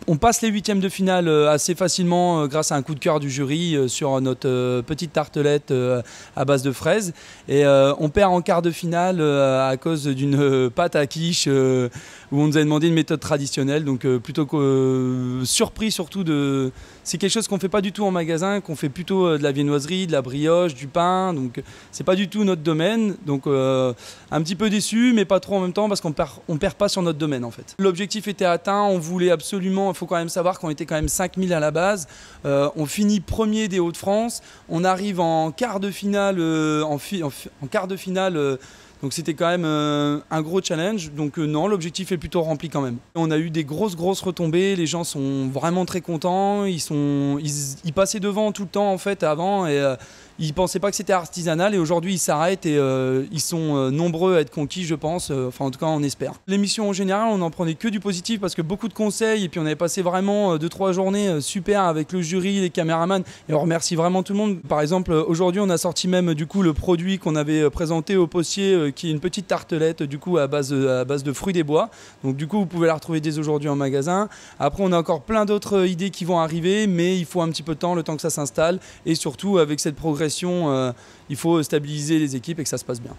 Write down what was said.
On passe les huitièmes de finale assez facilement grâce à un coup de cœur du jury sur notre petite tartelette à base de fraises. Et on perd en quart de finale à cause d'une pâte à quiche où on nous a demandé une méthode traditionnelle. Donc plutôt que surpris surtout de... C'est quelque chose qu'on ne fait pas du tout en magasin, qu'on fait plutôt de la viennoiserie, de la brioche, du pain. Donc c'est pas du tout notre domaine. Donc un petit peu déçu, mais pas trop en même temps parce qu'on perd pas sur notre domaine en fait. L'objectif était atteint, on voulait absolument... Il faut quand même savoir qu'on était quand même 5000 à la base. On finit premier des Hauts-de-France. On arrive en quart de finale. En quart de finale donc c'était quand même un gros challenge. Donc non, l'objectif est plutôt rempli quand même. On a eu des grosses retombées. Les gens sont vraiment très contents. Ils passaient devant tout le temps en fait avant et ils ne pensaient pas que c'était artisanal et aujourd'hui ils s'arrêtent et ils sont nombreux à être conquis je pense, enfin en tout cas on espère. L'émission en général on n'en prenait que du positif parce que beaucoup de conseils et puis on avait passé vraiment 2-3 journées super avec le jury, les caméramans et on remercie vraiment tout le monde. Par exemple aujourd'hui on a sorti même du coup le produit qu'on avait présenté au postier qui est une petite tartelette du coup à base de fruits des bois. Donc du coup vous pouvez la retrouver dès aujourd'hui en magasin. Après on a encore plein d'autres idées qui vont arriver mais il faut un petit peu de temps, le temps que ça s'installe et surtout avec cette progression il faut stabiliser les équipes et que ça se passe bien.